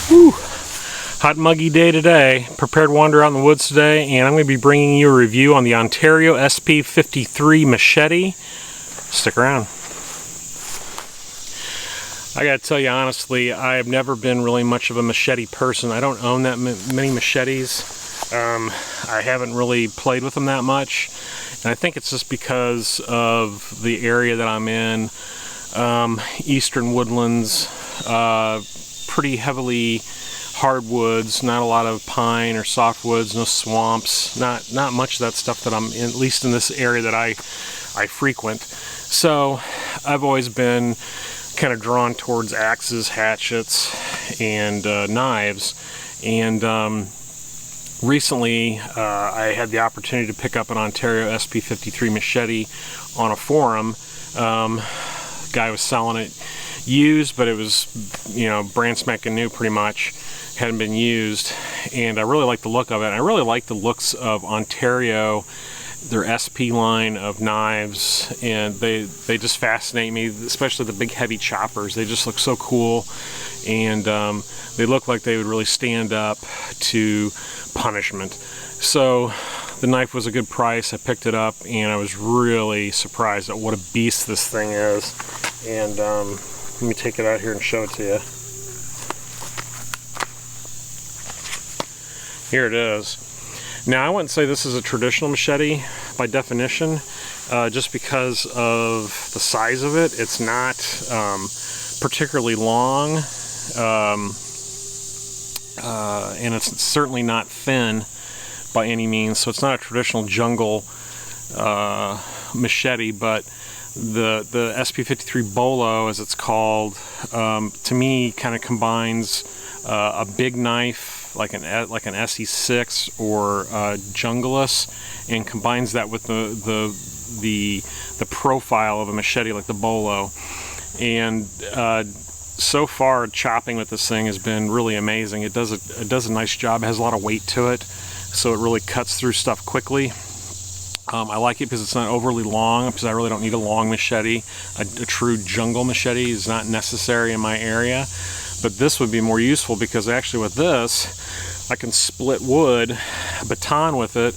Whew. Hot muggy day today. Prepared to wander out in the woods today, and I'm going to be bringing you a review on the Ontario SP53 Machete. Stick around. I gotta tell you honestly, I have never been really much of a machete person. I don't own that many machetes. I haven't really played with them that much, and I think it's just because of the area that I'm in. Eastern woodlands, pretty heavily hardwoods, not a lot of pine or softwoods, no swamps, not much of that stuff that I'm in, at least in this area that I frequent. So I've always been kind of drawn towards axes, hatchets, and knives. And recently I had the opportunity to pick up an Ontario SP53 Machete on a forum. Guy was selling it used, but it was, you know, brand spanking new pretty much. Hadn't been used, and I really like the look of it. I really like the looks of Ontario, their SP line of knives, and they just fascinate me, especially the big heavy choppers. They just look so cool, and they look like they would really stand up to punishment. So the knife was a good price. I picked it up, and I was really surprised at what a beast this thing is. And let me take it out here and show it to you. Here it is. Now, I wouldn't say this is a traditional machete by definition, just because of the size of it. It's not particularly long, and it's certainly not thin by any means, so it's not a traditional jungle machete, but the SP53 Bolo, as it's called, to me kind of combines a big knife like an SE6 or Jungleus, and combines that with the profile of a machete like the Bolo. And so far, chopping with this thing has been really amazing. It does a nice job. It has a lot of weight to it, so it really cuts through stuff quickly. I like it because it's not overly long, because I really don't need a long machete. A true jungle machete is not necessary in my area. But this would be more useful, because actually with this, I can split wood, baton with it,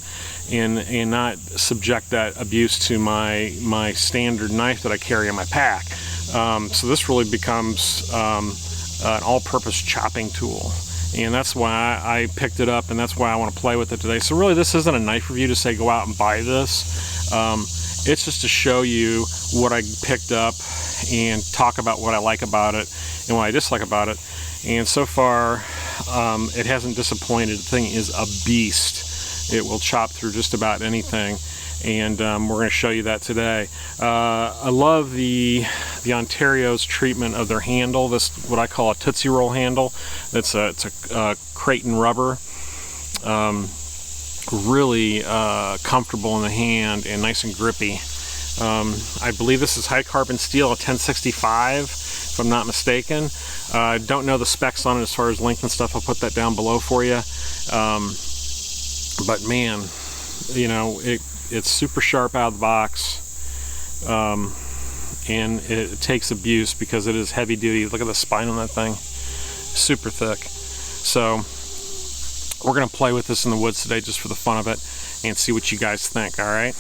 and not subject that abuse to my standard knife that I carry in my pack. So this really becomes an all-purpose chopping tool. And that's why I picked it up, and that's why I want to play with it today. So really, this isn't a knife review to say go out and buy this. It's just to show you what I picked up and talk about what I like about it and what I dislike about it. And so far, it hasn't disappointed. The thing is a beast. It will chop through just about anything, and we're going to show you that today. I love the Ontario's treatment of their handle. This, what I call a Tootsie Roll handle. It's a Creighton rubber. Really comfortable in the hand and nice and grippy. I believe this is high carbon steel, a 1065, if I'm not mistaken. I don't know the specs on it as far as length and stuff. I'll put that down below for you. But man, you know, it's super sharp out of the box, and it takes abuse because it is heavy duty. Look at the spine on that thing, super thick. So we're gonna play with this in the woods today just for the fun of it and see what you guys think. All right.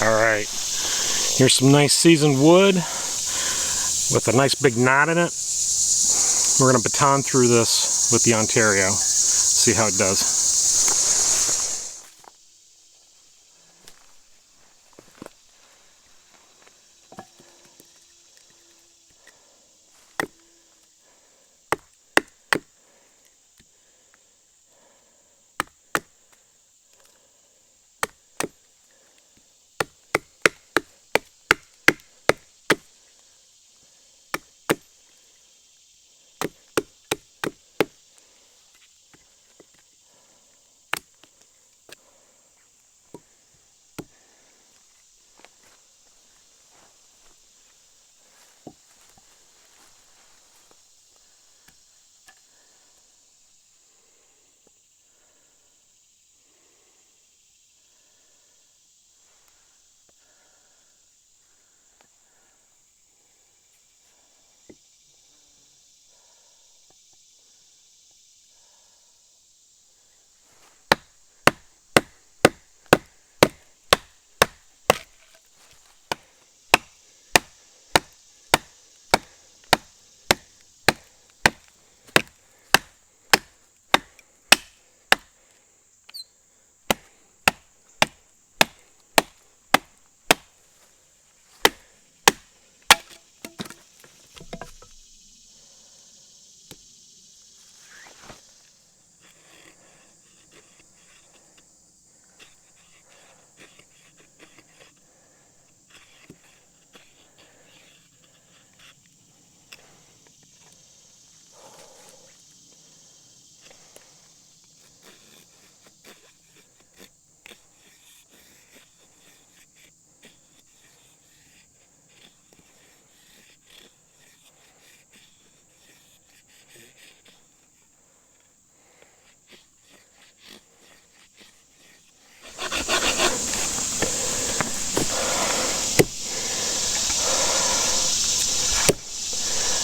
Alright, here's some nice seasoned wood. with a nice big knot in it. We're going to baton through this with the Ontario, see how it does.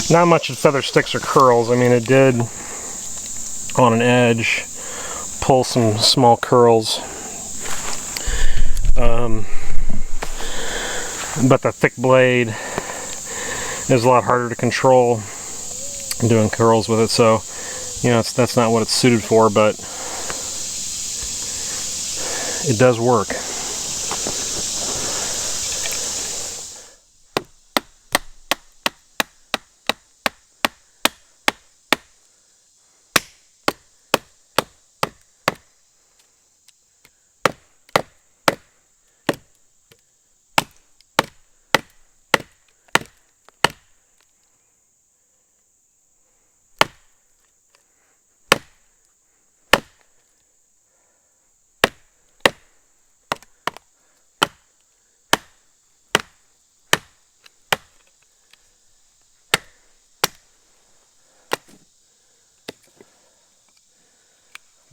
Not much of feather sticks or curls. I mean, it did on an edge pull some small curls, but the thick blade is a lot harder to control doing curls with it, so you know that's not what it's suited for, but it does work.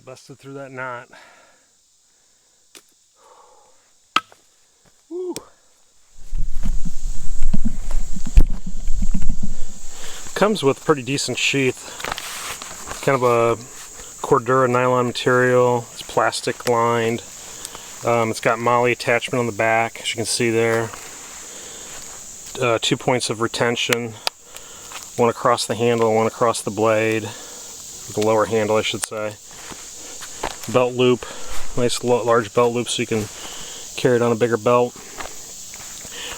Busted through that knot. Woo. Comes with a pretty decent sheath. Kind of a Cordura nylon material. It's plastic lined. It's got MOLLE attachment on the back, as you can see there. 2 points of retention. One across the handle and one across the blade. The lower handle, I should say. Belt loop, nice large belt loop so you can carry it on a bigger belt.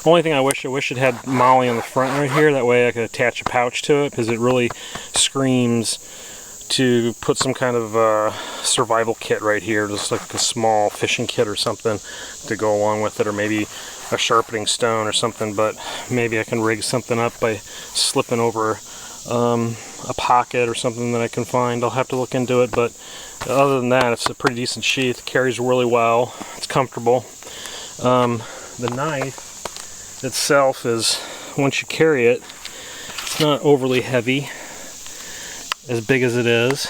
Only thing I wish it had MOLLE on the front right here, that way I could attach a pouch to it, because it really screams to put some kind of survival kit right here, just like a small fishing kit or something to go along with it, or maybe a sharpening stone or something, but maybe I can rig something up by slipping over a pocket or something that I can find. I'll have to look into it, but other than that, it's a pretty decent sheath. Carries really well. It's comfortable. The knife itself is, once you carry it, it's not overly heavy, as big as it is.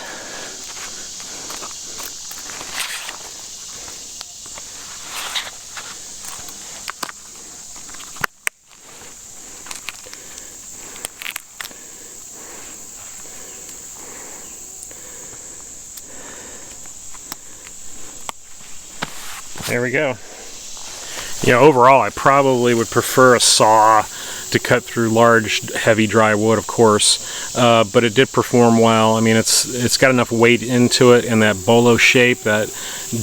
There we go. Yeah, overall I probably would prefer a saw to to cut through large, heavy, dry wood, of course, but it did perform well. I mean, it's got enough weight into it, and that bolo shape, that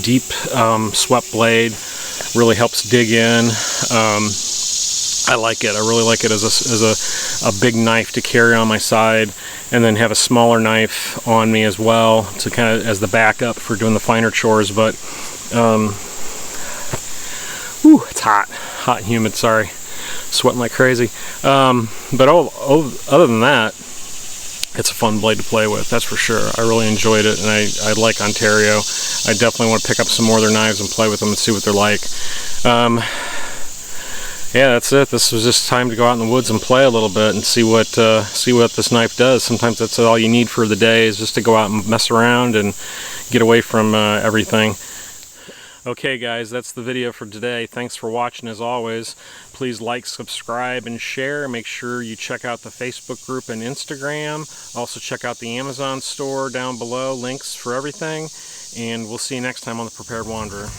deep swept blade, really helps dig in. I like it. I really like it as a big knife to carry on my side, and then have a smaller knife on me as well to kind of as the backup for doing the finer chores. But it's hot and humid. Sorry, sweating like crazy. But other than that, it's a fun blade to play with, that's for sure. I really enjoyed it, and I like Ontario. I definitely want to pick up some more of their knives and play with them and see what they're like. Yeah, that's it. This was just time to go out in the woods and play a little bit and see what this knife does. Sometimes that's all you need for the day, is just to go out and mess around and get away from everything. Okay guys, that's the video for today. Thanks for watching as always. Please like, subscribe, and share. Make sure you check out the Facebook group and Instagram. Also check out the Amazon store down below. Links for everything. And we'll see you next time on The Prepared Wanderer.